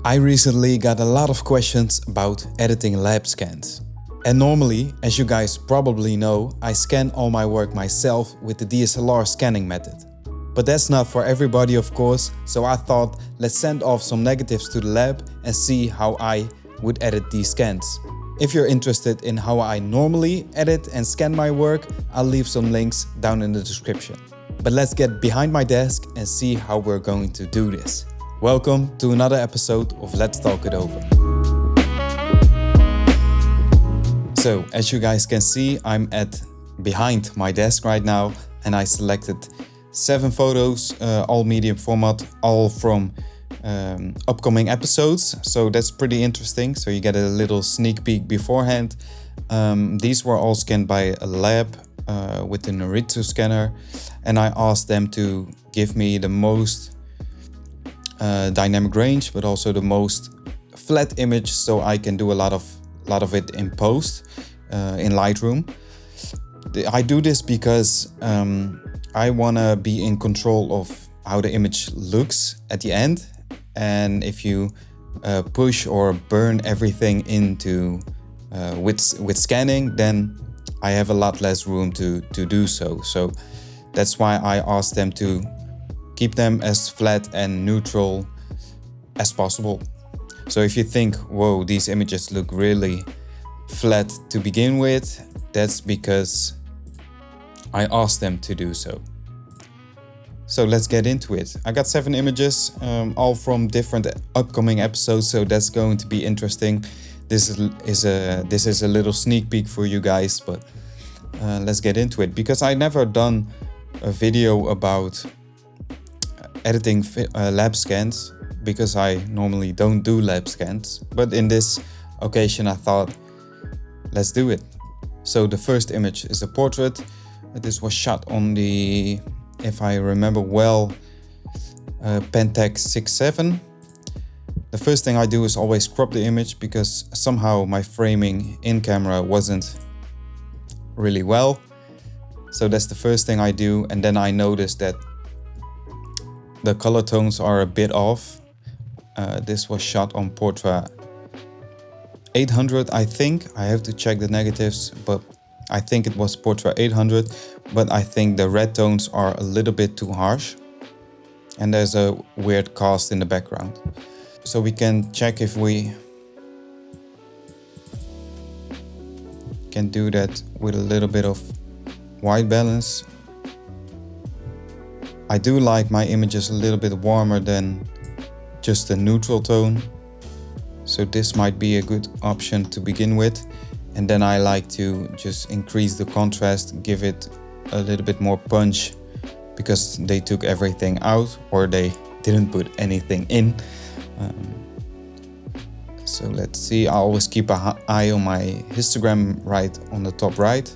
I recently got a lot of questions about editing lab scans. And normally, as you guys probably know, I scan all my work myself with the DSLR scanning method. But that's not for everybody, of course, so I thought let's send off some negatives to the lab and see how I would edit these scans. If you're interested in how I normally edit and scan my work, I'll leave some links down in the description. But let's get behind my desk and see how we're going to do this. Welcome to another episode of Let's Talk It Over. So, as you guys can see, I'm behind my desk right now, and I selected 7 photos, all medium format, all from upcoming episodes. So that's pretty interesting. So you get a little sneak peek beforehand. These were all scanned by a lab with the Lightroom scanner, and I asked them to give me the most dynamic range, but also the most flat image, so I can do a lot of it in post in Lightroom. I do this because I want to be in control of how the image looks at the end, and if you push or burn everything into with scanning, then I have a lot less room to do so. So that's why I asked them to keep them as flat and neutral as possible. So if you think, whoa, these images look really flat to begin with, that's because I asked them to do so. So let's get into it. I got 7 images, all from different upcoming episodes, so that's going to be interesting. This is a little sneak peek for you guys, but let's get into it, because I never done a video about editing lab scans, because I normally don't do lab scans, but in this occasion I thought let's do it. So the first image is a portrait. This was shot on the, if I remember well, Pentax 6.7. The first thing I do is always crop the image, because somehow my framing in camera wasn't really well. So that's the first thing I do, and then I noticed that the color tones are a bit off. This was shot on Portra 800, I think. I have to check the negatives, but I think it was Portra 800. But I think the red tones are a little bit too harsh, and there's a weird cast in the background. So we can check if we can do that with a little bit of white balance. I do like my images a little bit warmer than just a neutral tone, so this might be a good option to begin with. And then I like to just increase the contrast, give it a little bit more punch, because they took everything out, or they didn't put anything in. So let's see, I always keep an eye on my histogram right on the top right.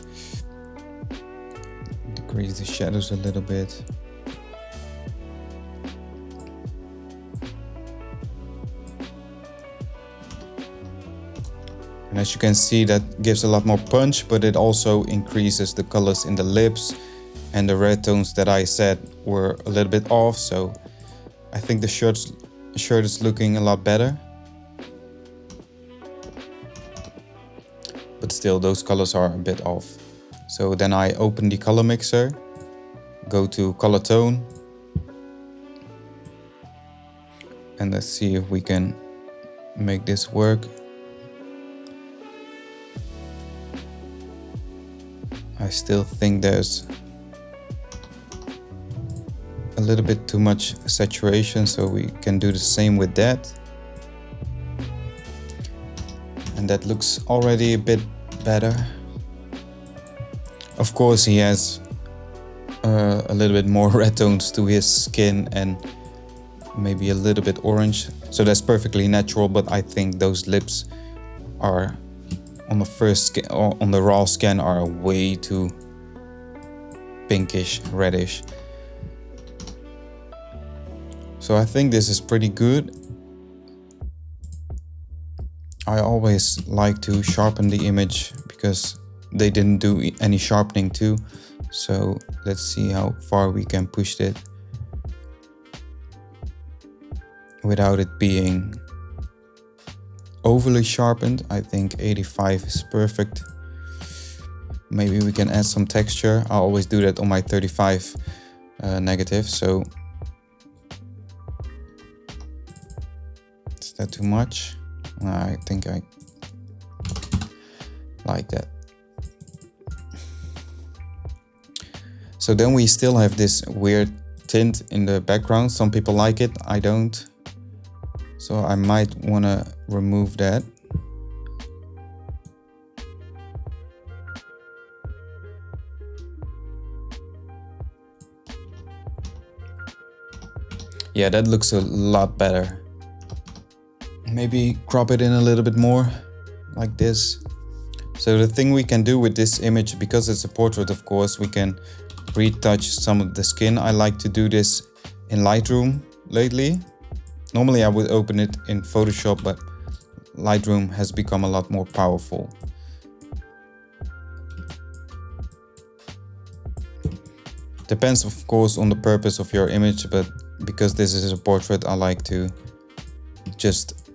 Decrease the shadows a little bit. And as you can see, that gives a lot more punch, but it also increases the colors in the lips, and the red tones that I said were a little bit off. So I think the shirt is looking a lot better. But still, those colors are a bit off. So then I open the color mixer, go to color tone, and let's see if we can make this work. I still think there's a little bit too much saturation, so we can do the same with that. And that looks already a bit better. Of course, he has a little bit more red tones to his skin, and maybe a little bit orange. So that's perfectly natural, but I think those lips are on the first scan, or on the raw scan, are way too pinkish, reddish. So I think this is pretty good. I always like to sharpen the image, because they didn't do any sharpening too. So let's see how far we can push it without it being overly sharpened. I think 85 is perfect. Maybe we can add some texture. I always do that on my 35 negative. So is that too much? I think I like that. So then we still have this weird tint in the background. Some people like it, I don't. So I might want to remove that. Yeah, that looks a lot better. Maybe crop it in a little bit more, like this. So the thing we can do with this image, because it's a portrait of course, we can retouch some of the skin. I like to do this in Lightroom lately. Normally I would open it in Photoshop, but Lightroom has become a lot more powerful. Depends of course on the purpose of your image, but because this is a portrait, I like to just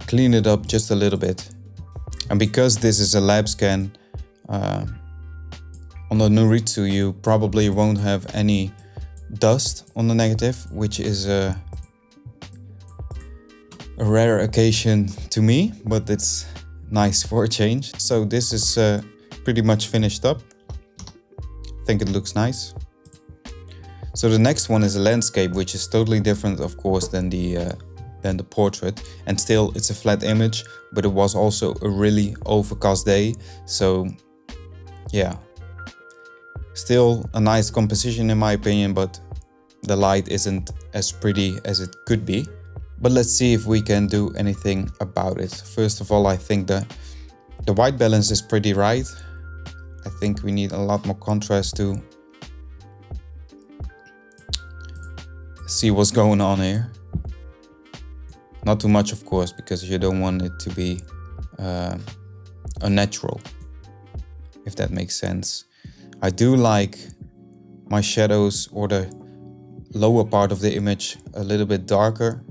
clean it up just a little bit. And because this is a lab scan, on the Noritsu you probably won't have any dust on the negative, which is a rare occasion to me, but it's nice for a change. So this is pretty much finished up. I think it looks nice. So the next one is a landscape, which is totally different of course than the portrait, and still it's a flat image, but it was also a really overcast day. So yeah, still a nice composition in my opinion, but the light isn't as pretty as it could be. But let's see if we can do anything about it. First of all, I think the white balance is pretty right. I think we need a lot more contrast to see what's going on here. Not too much of course, because you don't want it to be unnatural, if that makes sense. I do like my shadows or the lower part of the image a little bit darker.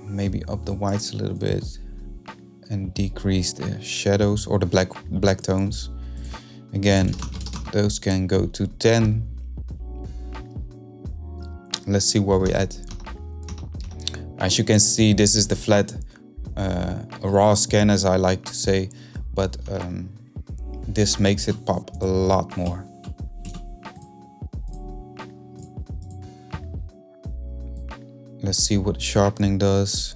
Maybe up the whites a little bit and decrease the shadows or the black tones. Again, those can go to 10. Let's see where we're at. As you can see, this is the flat raw scan, as I like to say, but this makes it pop a lot more. Let's see what sharpening does.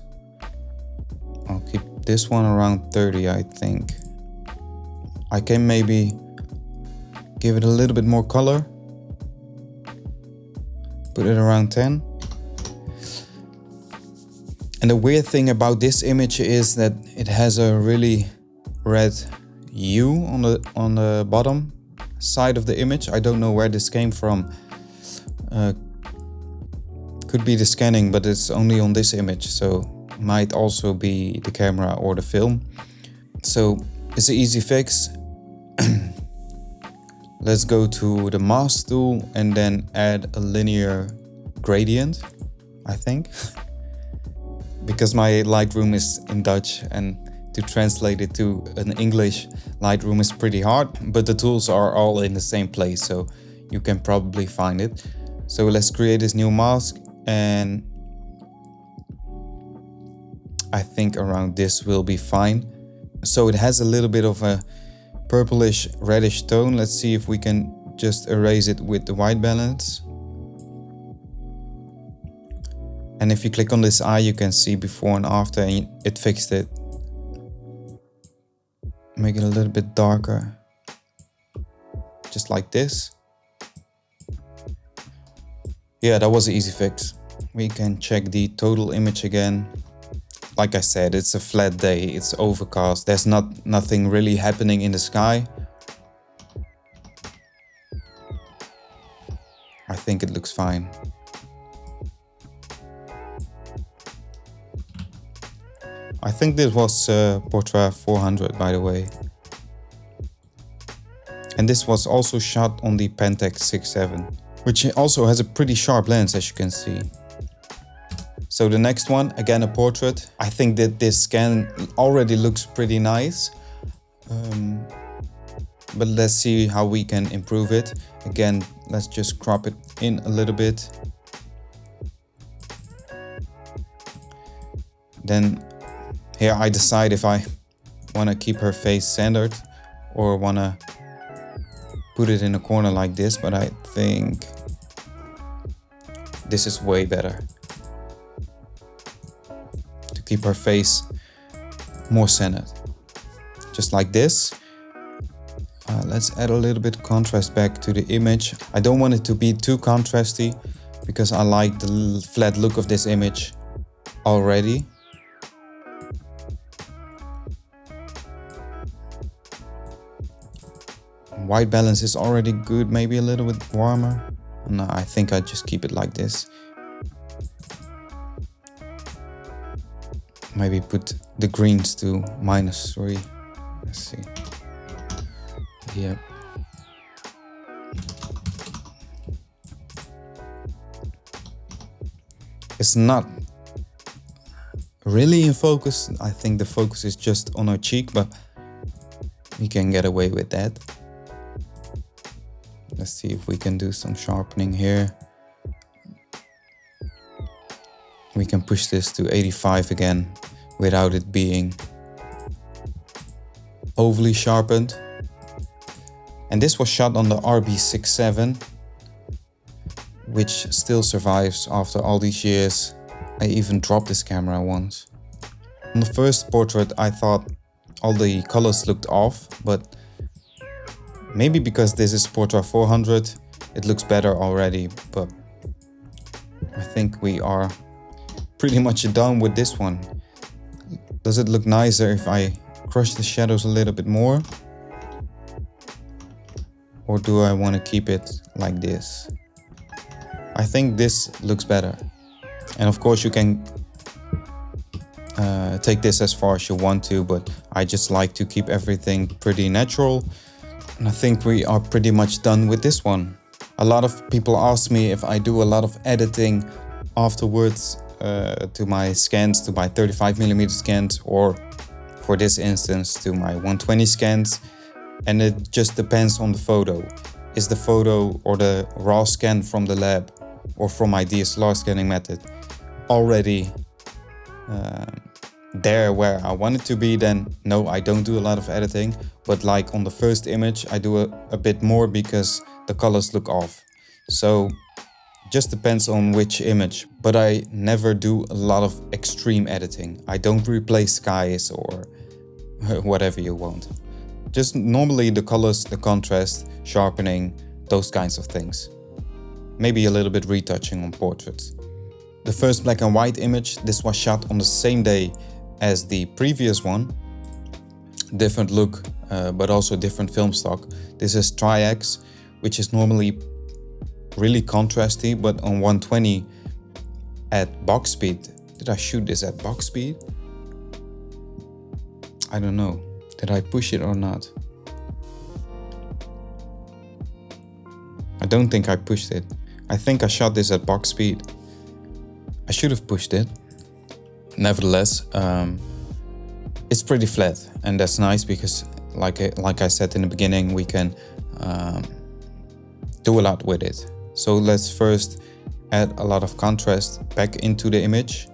I'll keep this one around 30, I think. I can maybe give it a little bit more color. Put it around 10. And the weird thing about this image is that it has a really red hue on the bottom side of the image. I don't know where this came from. Could be the scanning, but it's only on this image, so might also be the camera or the film. So it's an easy fix. Let's go to the mask tool and then add a linear gradient, I think. Because my Lightroom is in Dutch and to translate it to an English Lightroom is pretty hard, but the tools are all in the same place, so you can probably find it. So let's create this new mask, and I think around this will be fine. So it has a little bit of a purplish reddish tone. Let's see if we can just erase it with the white balance. And if you click on this eye, you can see before and after, and it fixed it. Make it a little bit darker, just like this. Yeah, that was an easy fix. We can check the total image again. Like I said, it's a flat day, it's overcast, there's nothing really happening in the sky. I think it looks fine. I think this was Portrait 400, by the way. And this was also shot on the Pentax 6.7, which also has a pretty sharp lens, as you can see. So the next one, again a portrait. I think that this scan already looks pretty nice. But let's see how we can improve it. Again, let's just crop it in a little bit. Then here I decide if I want to keep her face centered or want to put it in a corner like this, but I think this is way better. To keep her face more centered. Just like this. Let's add a little bit of contrast back to the image. I don't want it to be too contrasty because I like the flat look of this image already. White balance is already good, maybe a little bit warmer. No, I think I just keep it like this. Maybe put the greens to -3. Let's see. Yeah. It's not really in focus. I think the focus is just on her cheek, but we can get away with that. Let's see if we can do some sharpening here. We can push this to 85 again without it being overly sharpened. And this was shot on the RB67, which still survives after all these years. I even dropped this camera once. On the first portrait I thought all the colors looked off, but maybe because this is Portra 400, it looks better already, but I think we are pretty much done with this one. Does it look nicer if I crush the shadows a little bit more? Or do I want to keep it like this? I think this looks better. And of course you can take this as far as you want to, but I just like to keep everything pretty natural. And I think we are pretty much done with this one. A lot of people ask me if I do a lot of editing afterwards to my scans, to my 35mm scans, or for this instance to my 120 scans. And it just depends on the photo. Is the photo or the raw scan from the lab or from my DSLR scanning method already there where I want it to be, then no, I don't do a lot of editing. But like on the first image, I do a bit more because the colors look off. So just depends on which image. But I never do a lot of extreme editing. I don't replace skies or whatever you want. Just normally the colors, the contrast, sharpening, those kinds of things. Maybe a little bit retouching on portraits. The first black and white image, this was shot on the same day as the previous one. Different look, but also different film stock. This is Tri-X, which is normally really contrasty, but on 120 at box speed. Did I shoot this at box speed? I don't know. Did I push it or not? I don't think I pushed it. I think I shot this at box speed. I should have pushed it. Nevertheless, it's pretty flat, and that's nice because like I said in the beginning, we can do a lot with it. So let's first add a lot of contrast back into the image.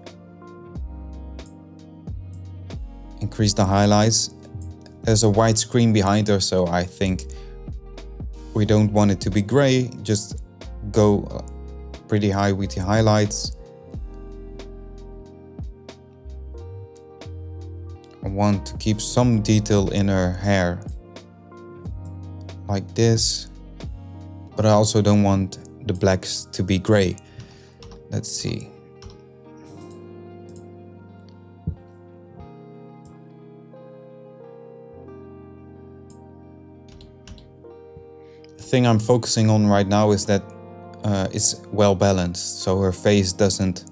Increase the highlights. There's a white screen behind her, so I think we don't want it to be gray. Just go pretty high with the highlights. I want to keep some detail in her hair, like this, but I also don't want the blacks to be gray. Let's see. The thing I'm focusing on right now is that it's well balanced, so her face doesn't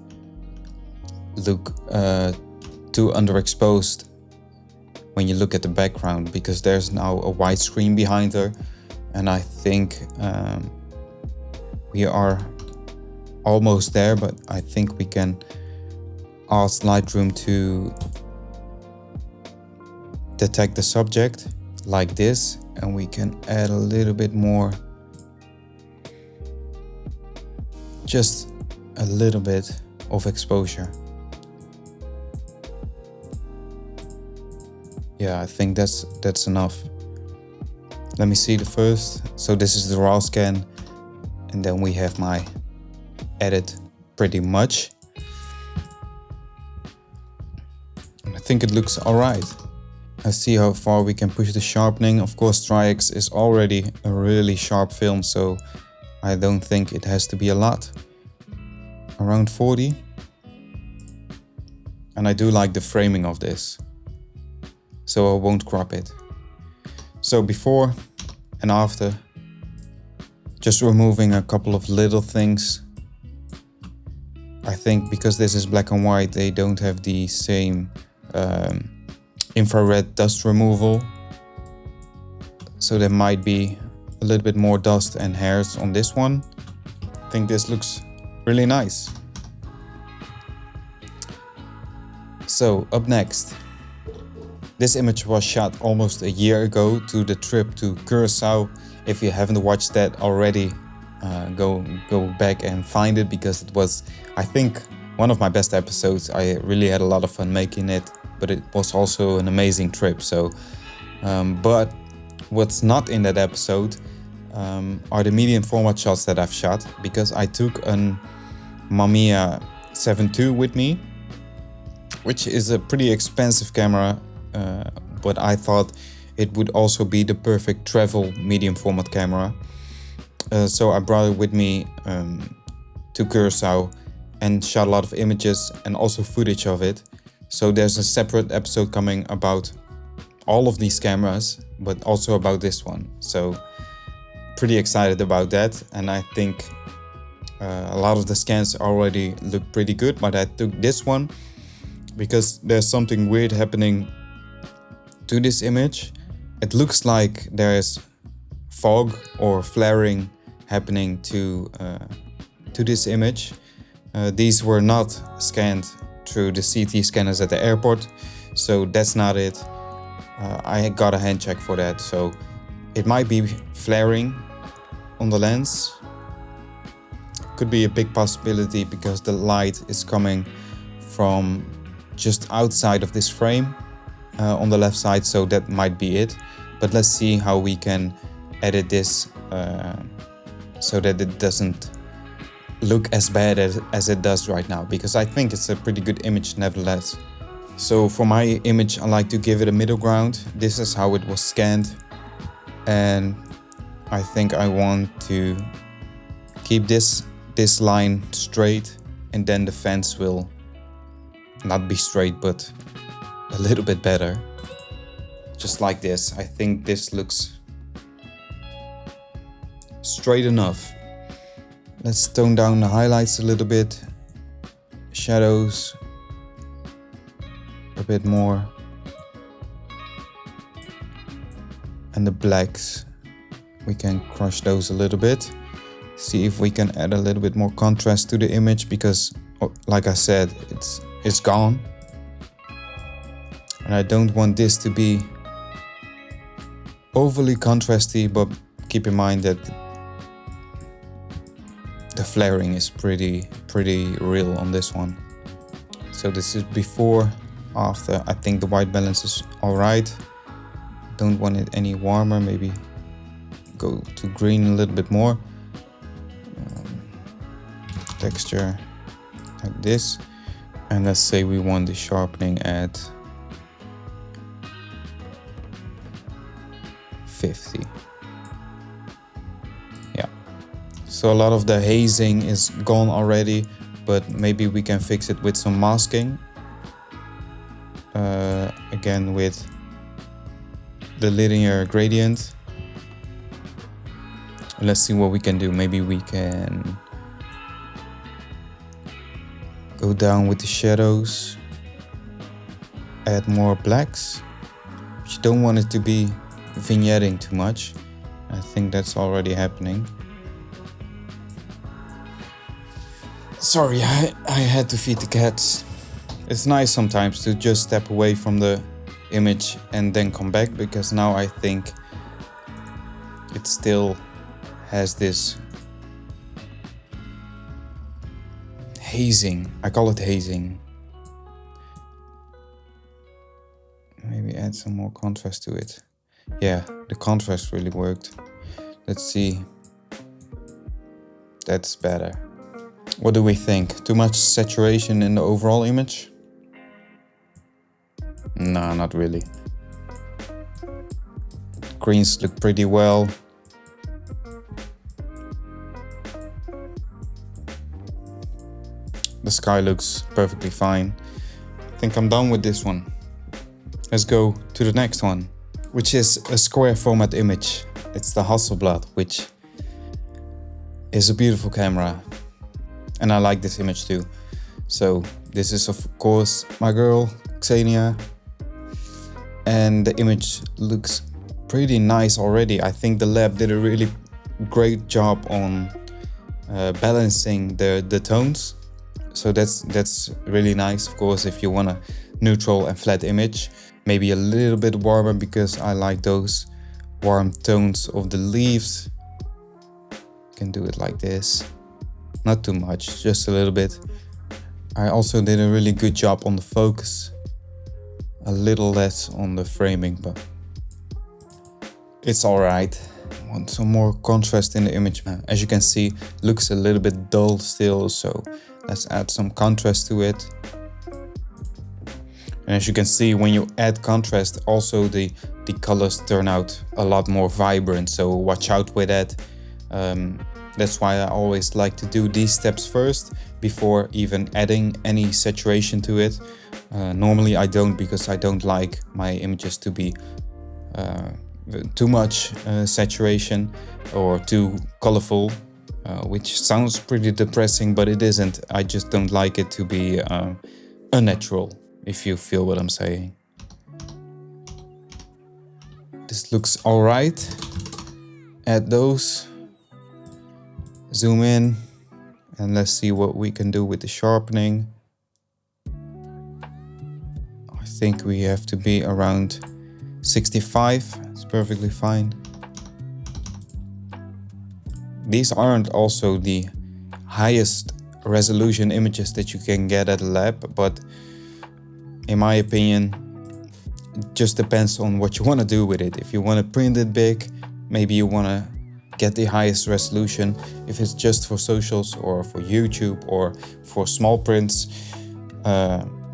look too underexposed when you look at the background, because there's now a white screen behind her, and I think we are almost there, but I think we can ask Lightroom to detect the subject like this, and we can add a little bit more, just a little bit of exposure. Yeah, I think that's enough. Let me see the first. So this is the raw scan, and then we have my edit pretty much. And I think it looks all right. Let's see how far we can push the sharpening. Of course, Tri-X is already a really sharp film, so I don't think it has to be a lot. Around 40. And I do like the framing of this, so I won't crop it. So before and after, just removing a couple of little things. I think because this is black and white, they don't have the same infrared dust removal. So there might be a little bit more dust and hairs on this one. I think this looks really nice. So up next, this image was shot almost a year ago to the trip to Curacao. If you haven't watched that already, go back and find it, because it was, I think, one of my best episodes. I really had a lot of fun making it, but it was also an amazing trip. So, but what's not in that episode are the medium format shots that I've shot, because I took an Mamiya 7 II with me, which is a pretty expensive camera, but I thought it would also be the perfect travel medium format camera. So I brought it with me to Curacao and shot a lot of images and also footage of it. So there's a separate episode coming about all of these cameras, but also about this one. So pretty excited about that, and I think a lot of the scans already look pretty good, but I took this one because there's something weird happening to this image. It looks like there's fog or flaring happening to this image. These were not scanned through the CT scanners at the airport, so that's not it. I got a hand check for that, so it might be flaring on the lens. Could be a big possibility because the light is coming from just outside of this frame on the left side, so that might be it. But let's see how we can edit this so that it doesn't look as bad as it does right now, because I think it's a pretty good image nevertheless. So for my image, I like to give it a middle ground. This is how it was scanned, and I think I want to keep this line straight, and then the fence will not be straight, but a little bit better. Just like this. I think this looks straight enough. Let's tone down the highlights a little bit. Shadows a bit more. And the blacks, we can crush those a little bit. See if we can add a little bit more contrast to the image, because like I said, it's gone. And I don't want this to be overly contrasty, but keep in mind that the flaring is pretty real on this one. So this is before, after. I think the white balance is alright. Don't want it any warmer, maybe go to green a little bit more. Texture like this, and let's say we want the sharpening at 50. Yeah, so a lot of the hazing is gone already, but maybe we can fix it with some masking, again with the linear gradient. Let's see what we can do. Maybe we can go down with the shadows, add more blacks. But you don't want it to be vignetting too much. I think that's already happening. Sorry, I had to feed the cats. It's nice sometimes to just step away from the image and then come back, because now I think it still has this hazing. I call it hazing. Maybe add some more contrast to it. Yeah, the contrast really worked. Let's see. That's better. What do we think? Too much saturation in the overall image? No, not really. Greens look pretty well. The sky looks perfectly fine. I think I'm done with this one. Let's go to the next one, which is a square format image. It's the Hasselblad, which is a beautiful camera. And I like this image too. So this is of course my girl, Xenia. And the image looks pretty nice already. I think the lab did a really great job on balancing the tones. So that's really nice. Of course, if you want a neutral and flat image, maybe a little bit warmer, because I like those warm tones of the leaves. You can do it like this. Not too much, just a little bit. I also did a really good job on the focus. A little less on the framing, but it's alright. I want some more contrast in the image. As you can see, it looks a little bit dull still, so let's add some contrast to it. And as you can see, when you add contrast, also the colors turn out a lot more vibrant, so watch out with that. That's why I always like to do these steps first before even adding any saturation to it. Normally I don't, because I don't like my images to be too much saturation or too colorful, which sounds pretty depressing, but it isn't. I just don't like it to be unnatural, if you feel what I'm saying. This looks alright. Add those. Zoom in and let's see what we can do with the sharpening. I think we have to be around 65. It's perfectly fine. These aren't also the highest resolution images that you can get at a lab, but in my opinion, it just depends on what you want to do with it. If you want to print it big, maybe you want to get the highest resolution. If it's just for socials or for YouTube or for small prints,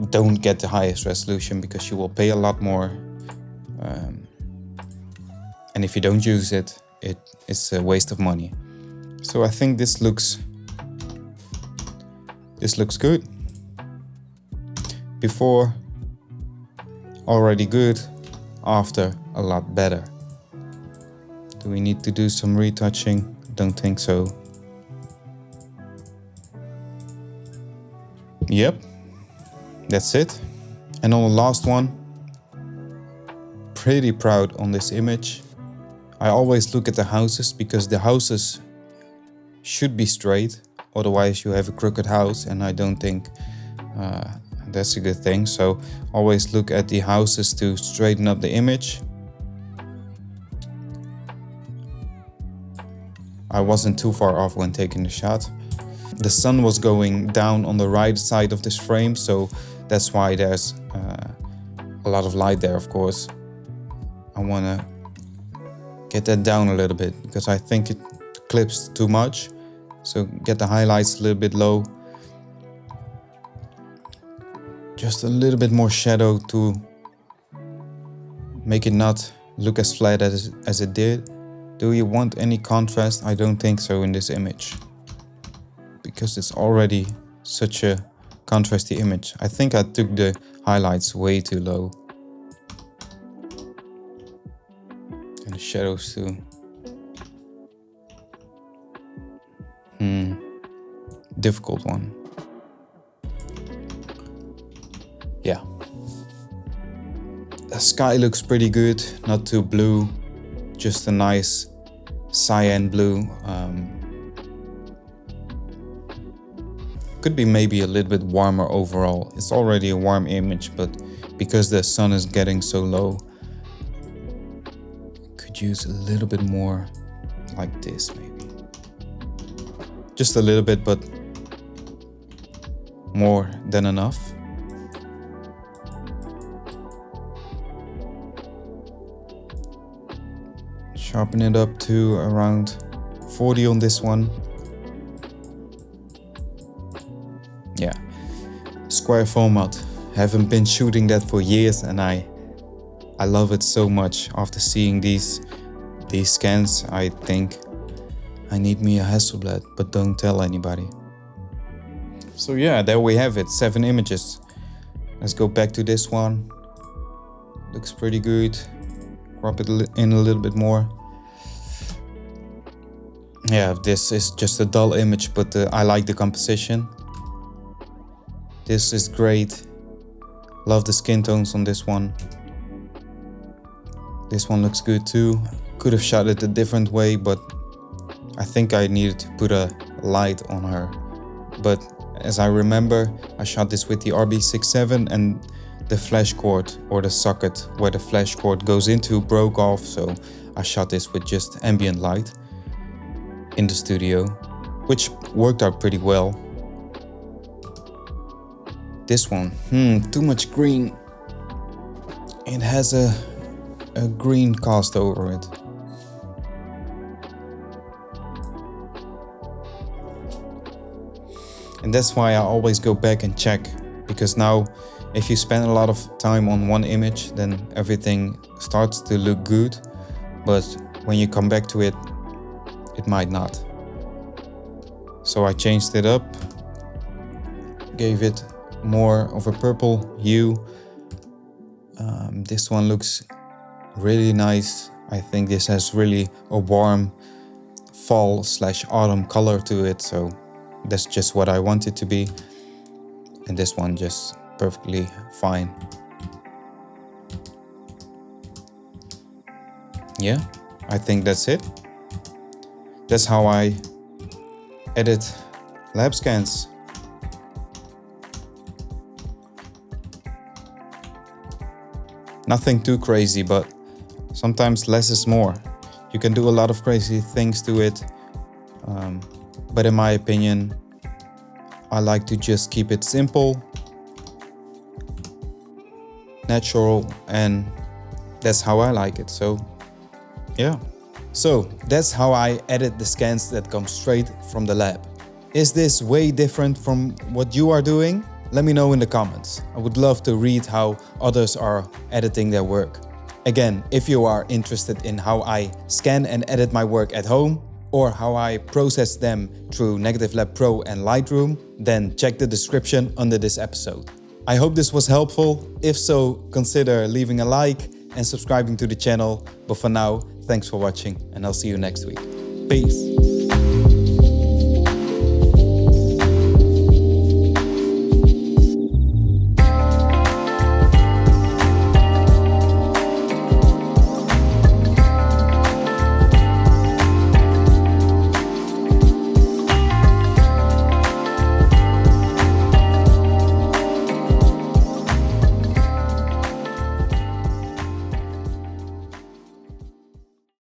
don't get the highest resolution, because you will pay a lot more. And if you don't use it, it's a waste of money. So I think this looks good. Before, already good. After, a lot better. Do we need to do some retouching? Don't think so. Yep, that's it. And on the last one, pretty proud on this image. I always look at the houses, because the houses should be straight, otherwise you have a crooked house, and I don't think that's a good thing. So always look at the houses to straighten up the image. I wasn't too far off when taking the shot. The sun was going down on the right side of this frame, so that's why there's a lot of light there, of course. I want to get that down a little bit, because I think it clips too much. So get the highlights a little bit low. Just a little bit more shadow to make it not look as flat as it did. Do you want any contrast? I don't think so in this image, because it's already such a contrasty image. I think I took the highlights way too low. And the shadows too. Difficult one. Yeah. The sky looks pretty good, not too blue, just a nice cyan blue. Could be maybe a little bit warmer overall. It's already a warm image, but because the sun is getting so low, could use a little bit more like this maybe. Just a little bit, but more than enough. Sharpen it up to around 40 on this one. Yeah, square format. Haven't been shooting that for years, and I love it so much. After seeing these scans, I think I need me a Hasselblad, but don't tell anybody. So yeah, there we have it, 7 images. Let's go back to this one. Looks pretty good. Crop it in a little bit more. Yeah, this is just a dull image, but I like the composition. This is great. Love the skin tones on this one. This one looks good too. Could have shot it a different way, but I think I needed to put a light on her. But as I remember, I shot this with the RB67 and the flash cord, or the socket where the flash cord goes into, broke off. So I shot this with just ambient light in the studio, which worked out pretty well. This one, too much green. It has a green cast over it. And that's why I always go back and check, because now if you spend a lot of time on one image, then everything starts to look good, but when you come back to it, it might not. So I changed it up, gave it more of a purple hue. This one looks really nice. I think this has really a warm fall/autumn color to it, so that's just what I want it to be. And this one just perfectly fine. Yeah, I think that's it. That's how I edit lab scans. Nothing too crazy, but sometimes less is more. You can do a lot of crazy things to it, but in my opinion, I like to just keep it simple, natural, and that's how I like it. So yeah. So that's how I edit the scans that come straight from the lab. Is this way different from what you are doing? Let me know in the comments. I would love to read how others are editing their work. Again, if you are interested in how I scan and edit my work at home, or how I process them through Negative Lab Pro and Lightroom, then check the description under this episode. I hope this was helpful. If so, consider leaving a like and subscribing to the channel. But for now, thanks for watching, and I'll see you next week. Peace.